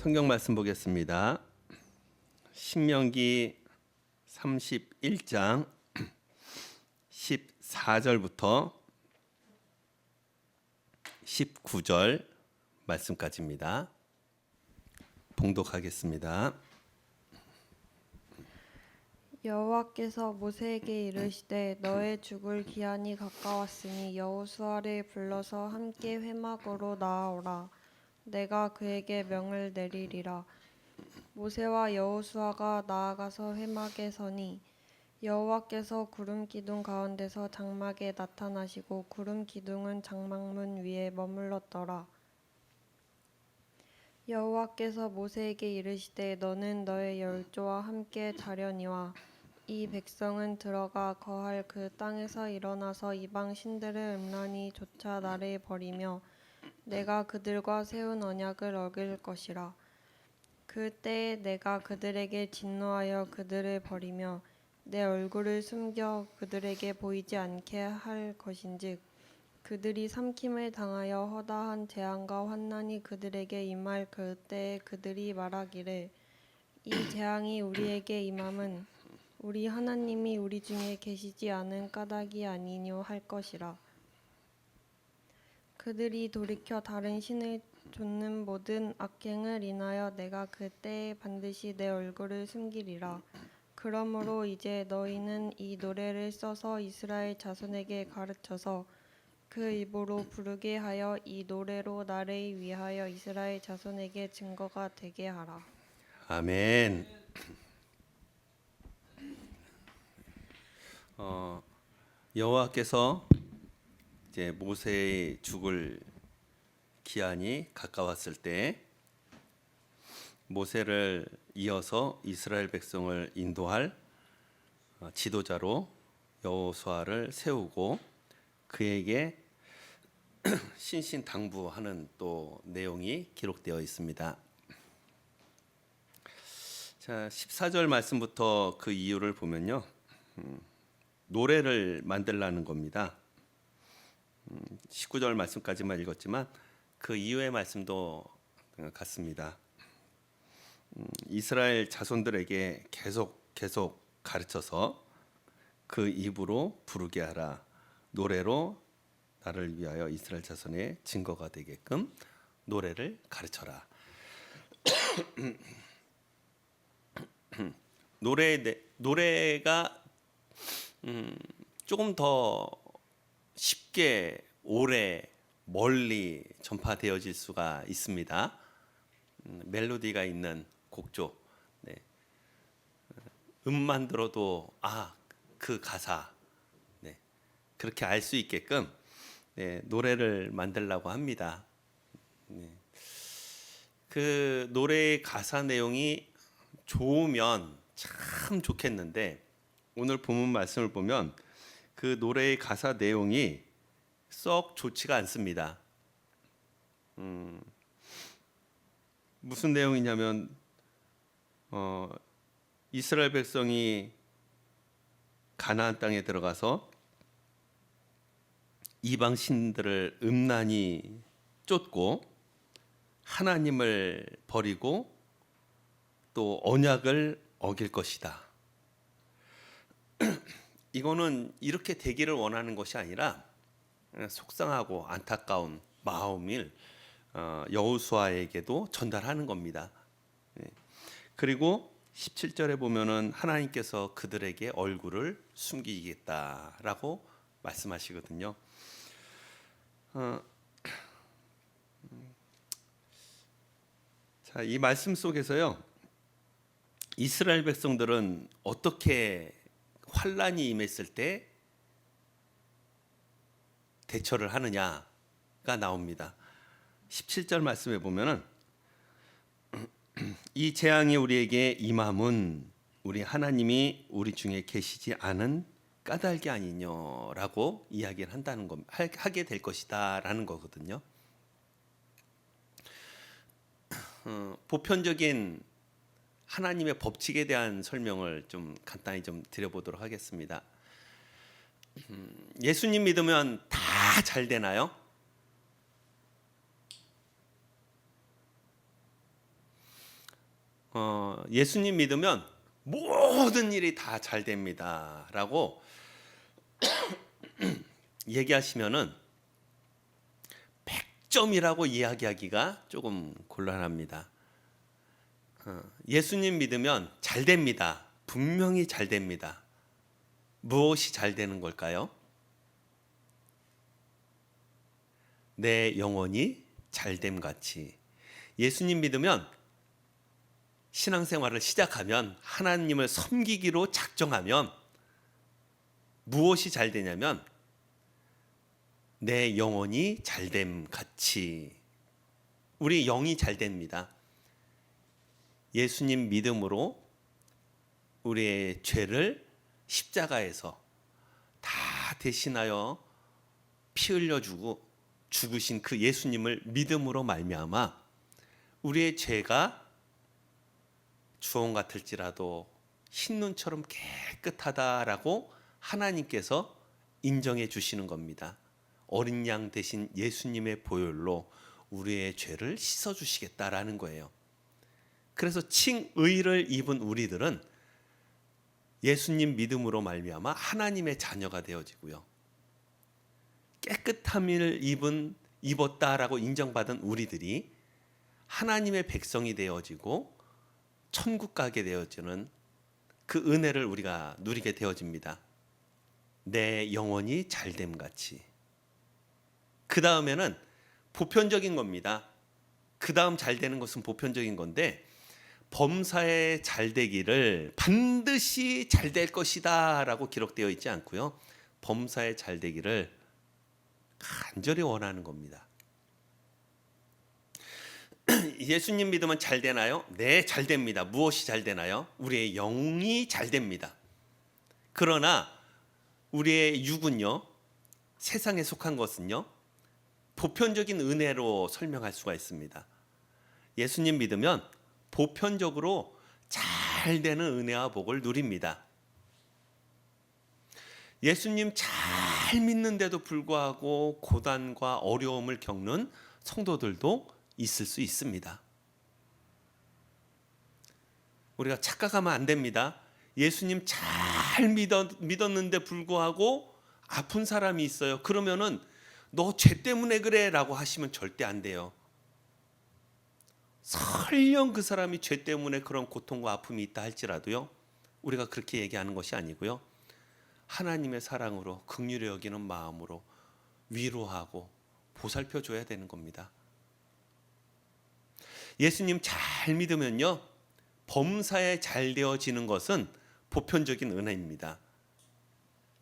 성경 말씀 보겠습니다. 신명기 31장 14절부터 19절 말씀까지입니다. 봉독하겠습니다. 여호와께서 모세에게 이르시되 너의 죽을 기한이 가까웠으니 여호수아를 불러서 함께 회막으로 나아오라. 내가 그에게 명을 내리리라. 모세와 여호수아가 나아가서 회막에 서니 여호와께서 구름 기둥 가운데서 장막에 나타나시고 구름 기둥은 장막문 위에 머물렀더라. 여호와께서 모세에게 이르시되 너는 너의 열조와 함께 자려니와 이 백성은 들어가 거할 그 땅에서 일어나서 이방 신들을 음란히 좇아 나를 버리며 내가 그들과 세운 언약을 어길 것이라. 그때에 내가 그들에게 진노하여 그들을 버리며 내 얼굴을 숨겨 그들에게 보이지 않게 할 것인즉 그들이 삼킴을 당하여 허다한 재앙과 환난이 그들에게 임할 그때에 그들이 말하기를 이 재앙이 우리에게 임함은 우리 하나님이 우리 중에 계시지 않은 까닭이 아니뇨 할 것이라. 그들이 돌이켜 다른 신을 좇는 모든 악행을 인하여 내가 그때에 반드시 내 얼굴을 숨기리라. 그러므로 이제 너희는 이 노래를 써서 이스라엘 자손에게 가르쳐서 그 입으로 부르게 하여 이 노래로 나를 위하여 이스라엘 자손에게 증거가 되게 하라. 아멘. 여호와께서 이제 모세의 죽을 기한이 가까웠을 때 모세를 이어서 이스라엘 백성을 인도할 지도자로 여호수아를 세우고 그에게 신신당부하는 또 내용이 기록되어 있습니다. 자, 14절 말씀부터 그 이유를 보면요. 노래를 만들라는 겁니다. 19절 말씀까지만 읽었지만 그 이후의 말씀도 같습니다. 이스라엘 자손들에게 계속 가르쳐서 그 입으로 부르게 하라. 노래로 나를 위하여 이스라엘 자손의 증거가 되게끔 노래를 가르쳐라. 노래가 조금 더 쉽게 오래 멀리 전파되어질 수가 있습니다. 멜로디가 있는 곡조, 네. 음만 들어도 그 가사, 네. 그렇게 알 수 있게끔 네, 노래를 만들려고 합니다. 네. 그 노래의 가사 내용이 좋으면 참 좋겠는데 오늘 본문 말씀을 보면 그 노래의 가사 내용이 썩 좋지가 않습니다. 무슨 내용이냐면 이스라엘 백성이 가나안 땅에 들어가서 이방 신들을 음란히 쫓고 하나님을 버리고 또 언약을 어길 것이다. 이거는 이렇게 되기를 원하는 것이 아니라 속상하고 안타까운 마음을 여호수아에게도 전달하는 겁니다. 그리고 17절에 보면은 하나님께서 그들에게 얼굴을 숨기겠다라고 말씀하시거든요. 자, 이 말씀 속에서요. 이스라엘 백성들은 어떻게 환란이 임했을 때 대처를 하느냐가 나옵니다. 17절 말씀에 보면은 이 재앙이 우리에게 임함은 우리 하나님이 우리 중에 계시지 않은 까닭이 아니냐라고 이야기를 한다는 것, 하게 될 것이다라는 거거든요. 보편적인 하나님의 법칙에 대한 설명을 좀 간단히 좀 드려보도록 하겠습니다. 예수님 믿으면 다 잘 되나요? 예수님 믿으면 모든 일이 다 잘 됩니다라고 얘기하시면은 100점이라고 이야기하기가 조금 곤란합니다. 예수님 믿으면 잘 됩니다. 분명히 잘 됩니다. 무엇이 잘 되는 걸까요? 내 영혼이 잘됨 같이. 예수님 믿으면 신앙생활을 시작하면 하나님을 섬기기로 작정하면 무엇이 잘 되냐면 내 영혼이 잘됨 같이 우리 영이 잘 됩니다. 예수님 믿음으로 우리의 죄를 십자가에서 다 대신하여 피 흘려주고 죽으신 그 예수님을 믿음으로 말미암아 우리의 죄가 주홍 같을지라도 흰 눈처럼 깨끗하다라고 하나님께서 인정해 주시는 겁니다. 어린 양 대신 예수님의 보혈로 우리의 죄를 씻어 주시겠다라는 거예요. 그래서 칭의를 입은 우리들은 예수님 믿음으로 말미암아 하나님의 자녀가 되어지고요. 깨끗함을 입었다라고 인정받은 우리들이 하나님의 백성이 되어지고 천국 가게 되어지는 그 은혜를 우리가 누리게 되어집니다. 내 영혼이 잘됨 같이. 그 다음에는 보편적인 겁니다. 그 다음 잘 되는 것은 보편적인 건데 범사에 잘 되기를 반드시 잘 될 것이다 라고 기록되어 있지 않고요. 범사에 잘 되기를 간절히 원하는 겁니다. 예수님 믿으면 잘 되나요? 네, 잘 됩니다. 무엇이 잘 되나요? 우리의 영이 잘 됩니다. 그러나 우리의 육은요, 세상에 속한 것은요, 보편적인 은혜로 설명할 수가 있습니다. 예수님 믿으면 보편적으로 잘 되는 은혜와 복을 누립니다. 예수님 잘 믿는데도 불구하고 고단과 어려움을 겪는 성도들도 있을 수 있습니다. 우리가 착각하면 안 됩니다. 예수님 잘 믿었는데 불구하고 아픈 사람이 있어요. 그러면은 너 죄 때문에 그래 라고 하시면 절대 안 돼요. 설령 그 사람이 죄 때문에 그런 고통과 아픔이 있다 할지라도요, 우리가 그렇게 얘기하는 것이 아니고요, 하나님의 사랑으로 긍휼히 여기는 마음으로 위로하고 보살펴 줘야 되는 겁니다. 예수님 잘 믿으면요, 범사에 잘 되어지는 것은 보편적인 은혜입니다.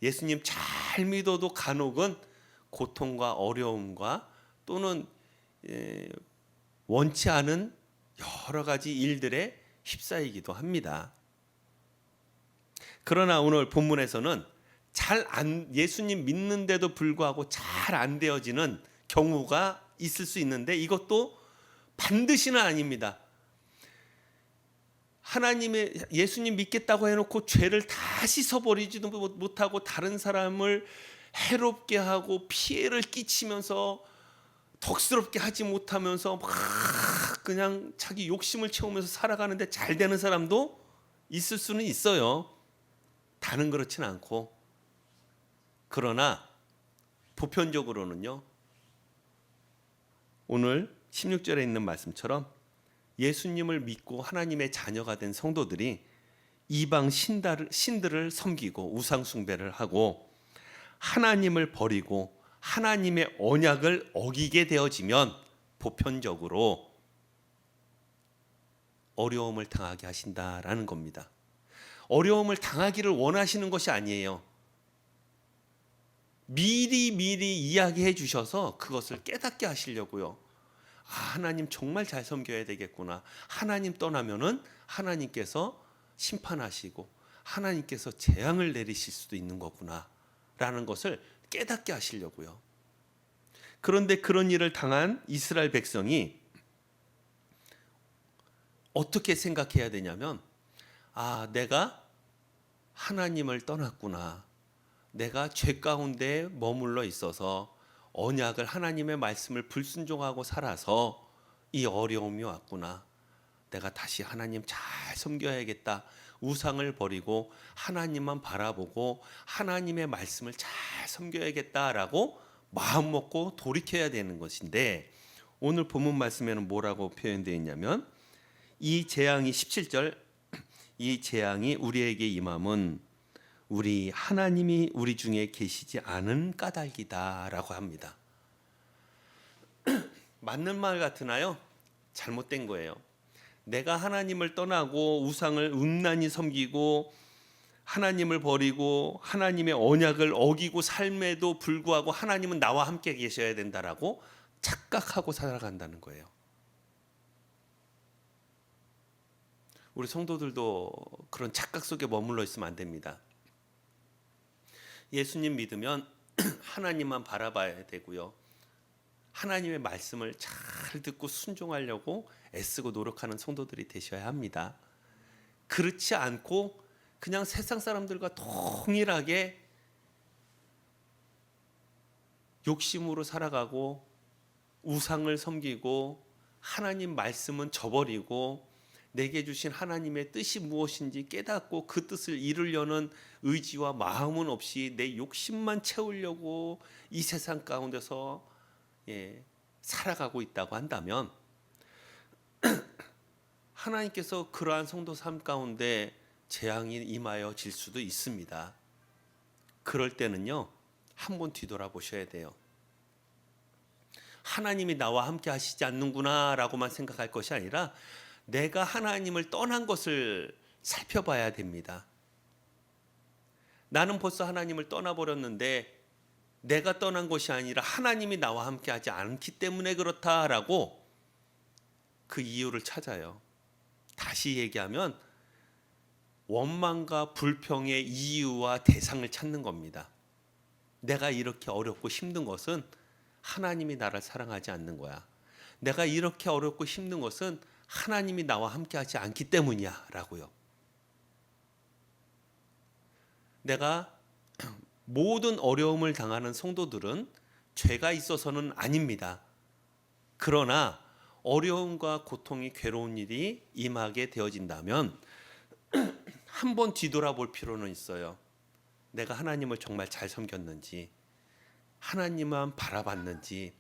예수님 잘 믿어도 간혹은 고통과 어려움과 또는 원치 않은 여러 가지 일들에 휩싸이기도 합니다. 그러나 오늘 본문에서는 예수님 믿는데도 불구하고 잘 안 되어지는 경우가 있을 수 있는데 이것도 반드시는 아닙니다. 예수님 믿겠다고 해놓고 죄를 다 씻어버리지도 못하고 다른 사람을 해롭게 하고 피해를 끼치면서 덕스럽게 하지 못하면서 막 그냥 자기 욕심을 채우면서 살아가는데 잘 되는 사람도 있을 수는 있어요. 다는 그렇진 않고. 그러나 보편적으로는요, 오늘 16절에 있는 말씀처럼 예수님을 믿고 하나님의 자녀가 된 성도들이 이방 신들을 섬기고 우상 숭배를 하고 하나님을 버리고 하나님의 언약을 어기게 되어지면 보편적으로 어려움을 당하게 하신다라는 겁니다. 어려움을 당하기를 원하시는 것이 아니에요. 미리 이야기해 주셔서 그것을 깨닫게 하시려고요. 하나님 정말 잘 섬겨야 되겠구나. 하나님 떠나면은 하나님께서 심판하시고 하나님께서 재앙을 내리실 수도 있는 거구나 라는 것을 깨닫게 하시려고요. 그런데 그런 일을 당한 이스라엘 백성이 어떻게 생각해야 되냐면, 내가 하나님을 떠났구나. 내가 죄 가운데 머물러 있어서 언약을, 하나님의 말씀을 불순종하고 살아서 이 어려움이 왔구나. 내가 다시 하나님 잘 섬겨야겠다. 우상을 버리고 하나님만 바라보고 하나님의 말씀을 잘 섬겨야겠다라고 마음 먹고 돌이켜야 되는 것인데, 오늘 본문 말씀에는 뭐라고 표현되어 있냐면, 이 재앙이 17절, 이 재앙이 우리에게 임함은 우리 하나님이 우리 중에 계시지 않은 까닭이다라고 합니다. 맞는 말 같으나요? 잘못된 거예요. 내가 하나님을 떠나고 우상을 음란히 섬기고 하나님을 버리고 하나님의 언약을 어기고 삶에도 불구하고 하나님은 나와 함께 계셔야 된다라고 착각하고 살아간다는 거예요. 우리 성도들도 그런 착각 속에 머물러 있으면 안 됩니다. 예수님 믿으면 하나님만 바라봐야 되고요. 하나님의 말씀을 잘 듣고 순종하려고 애쓰고 노력하는 성도들이 되셔야 합니다. 그렇지 않고 그냥 세상 사람들과 동일하게 욕심으로 살아가고 우상을 섬기고 하나님 말씀은 저버리고 내게 주신 하나님의 뜻이 무엇인지 깨닫고 그 뜻을 이루려는 의지와 마음은 없이 내 욕심만 채우려고 이 세상 가운데서 살아가고 있다고 한다면, 하나님께서 그러한 성도 삶 가운데 재앙이 임하여 질 수도 있습니다. 그럴 때는요, 한번 뒤돌아보셔야 돼요. 하나님이 나와 함께 하시지 않는구나 라고만 생각할 것이 아니라 내가 하나님을 떠난 것을 살펴봐야 됩니다. 나는 벌써 하나님을 떠나버렸는데 내가 떠난 것이 아니라 하나님이 나와 함께 하지 않기 때문에 그렇다라고 그 이유를 찾아요. 다시 얘기하면 원망과 불평의 이유와 대상을 찾는 겁니다. 내가 이렇게 어렵고 힘든 것은 하나님이 나를 사랑하지 않는 거야. 내가 이렇게 어렵고 힘든 것은 하나님이 나와 함께 하지 않기 때문이야 라고요. 내가 모든 어려움을 당하는 성도들은 죄가 있어서는 아닙니다. 그러나 어려움과 고통이 괴로운 일이 임하게 되어진다면 한번 뒤돌아볼 필요는 있어요. 내가 하나님을 정말 잘 섬겼는지, 하나님만 바라봤는지,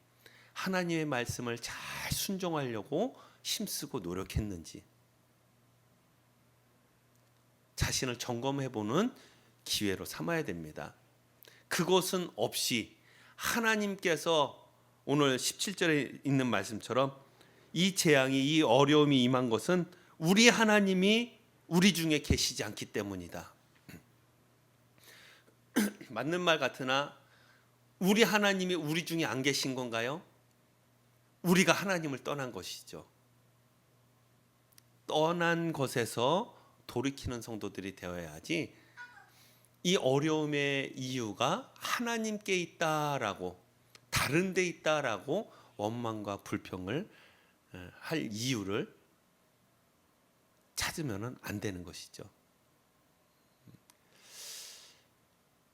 하나님의 말씀을 잘 순종하려고 힘쓰고 노력했는지 자신을 점검해보는 기회로 삼아야 됩니다. 그것은 없이 하나님께서 오늘 17절에 있는 말씀처럼 이 재앙이, 이 어려움이 임한 것은 우리 하나님이 우리 중에 계시지 않기 때문이다. 맞는 말 같으나 우리 하나님이 우리 중에 안 계신 건가요? 우리가 하나님을 떠난 것이죠. 떠난 것에서 돌이키는 성도들이 되어야지 이 어려움의 이유가 하나님께 있다라고, 다른 데 있다라고 원망과 불평을 할 이유를 찾으면 안 되는 것이죠.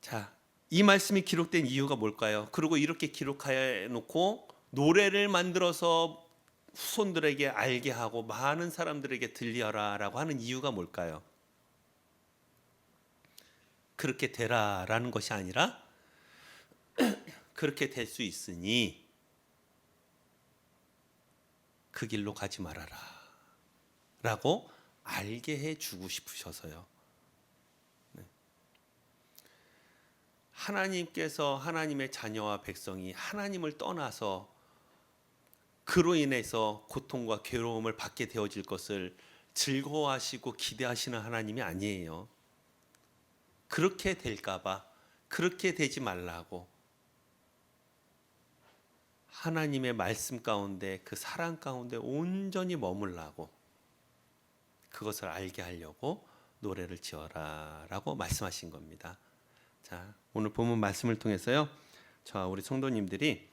자, 이 말씀이 기록된 이유가 뭘까요? 그리고 이렇게 기록해 놓고 노래를 만들어서 후손들에게 알게 하고 많은 사람들에게 들려라라고 하는 이유가 뭘까요? 그렇게 되라라는 것이 아니라 그렇게 될 수 있으니 그 길로 가지 말아라 라고 알게 해주고 싶으셔서요. 하나님께서 하나님의 자녀와 백성이 하나님을 떠나서 그로 인해서 고통과 괴로움을 받게 되어질 것을 즐거워하시고 기대하시는 하나님이 아니에요. 그렇게 될까봐, 그렇게 되지 말라고 하나님의 말씀 가운데, 그 사랑 가운데 온전히 머물라고, 그것을 알게 하려고 노래를 지어라 라고 말씀하신 겁니다. 자, 오늘 본문 말씀을 통해서요, 저와 우리 성도님들이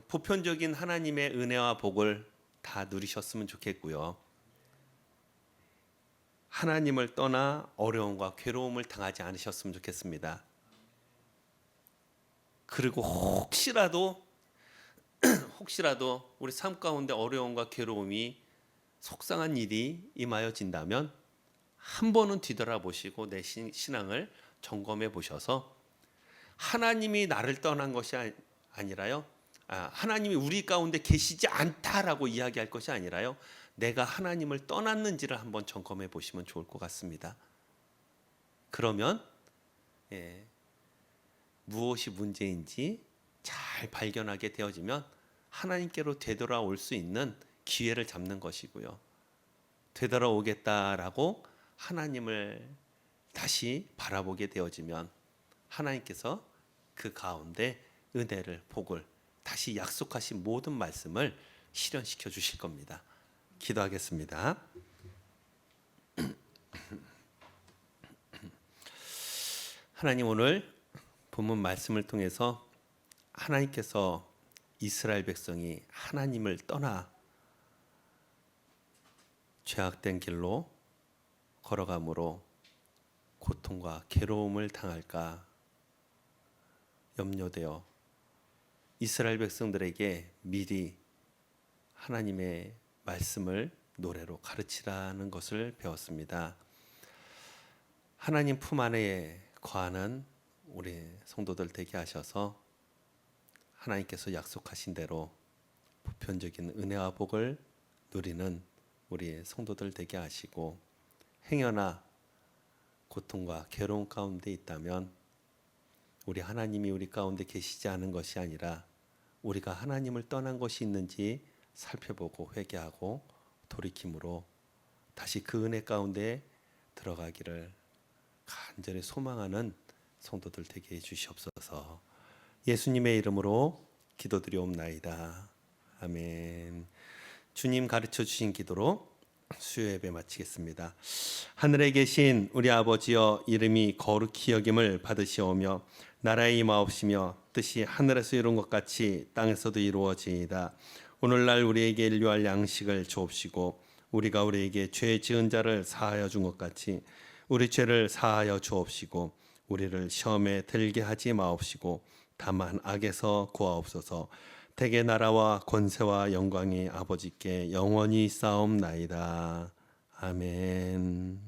보편적인 하나님의 은혜와 복을 다 누리셨으면 좋겠고요. 하나님을 떠나 어려움과 괴로움을 당하지 않으셨으면 좋겠습니다. 그리고 혹시라도 우리 삶 가운데 어려움과 괴로움이 속상한 일이 임하여진다면 한 번은 뒤돌아보시고 내 신앙을 점검해 보셔서 하나님이 나를 떠난 것이 아니라요. 하나님이 우리 가운데 계시지 않다라고 이야기할 것이 아니라요. 내가 하나님을 떠났는지를 한번 점검해 보시면 좋을 것 같습니다. 그러면 무엇이 문제인지 잘 발견하게 되어지면 하나님께로 되돌아올 수 있는 기회를 잡는 것이고요. 되돌아오겠다라고 하나님을 다시 바라보게 되어지면 하나님께서 그 가운데 은혜를, 복을, 다시 약속하신 모든 말씀을 실현시켜 주실 겁니다. 기도하겠습니다. 하나님, 오늘 본문 말씀을 통해서 하나님께서 이스라엘 백성이 하나님을 떠나 죄악된 길로 걸어가므로 고통과 괴로움을 당할까 염려되어 이스라엘 백성들에게 미리 하나님의 말씀을 노래로 가르치라는 것을 배웠습니다. 하나님 품 안에 거하는 우리 성도들 되게 하셔서 하나님께서 약속하신 대로 보편적인 은혜와 복을 누리는 우리 성도들 되게 하시고, 행여나 고통과 괴로움 가운데 있다면 우리 하나님이 우리 가운데 계시지 않은 것이 아니라 우리가 하나님을 떠난 것이 있는지 살펴보고 회개하고 돌이킴으로 다시 그 은혜 가운데 들어가기를 간절히 소망하는 성도들 되게 해주시옵소서. 예수님의 이름으로 기도드리옵나이다. 아멘. 주님 가르쳐 주신 기도로 수요 예배 마치겠습니다. 하늘에 계신 우리 아버지여, 이름이 거룩히 여김을 받으시오며 나라의 임하옵시며 뜻이 하늘에서 이룬 것 같이 땅에서도 이루어지이다. 오늘날 우리에게 일용할 양식을 주옵시고 우리가 우리에게 죄 지은 자를 사하여 준 것 같이 우리 죄를 사하여 주옵시고 우리를 시험에 들게 하지 마옵시고 다만 악에서 구하옵소서. 대개 나라와 권세와 영광이 아버지께 영원히 쌓옵나이다. 아멘.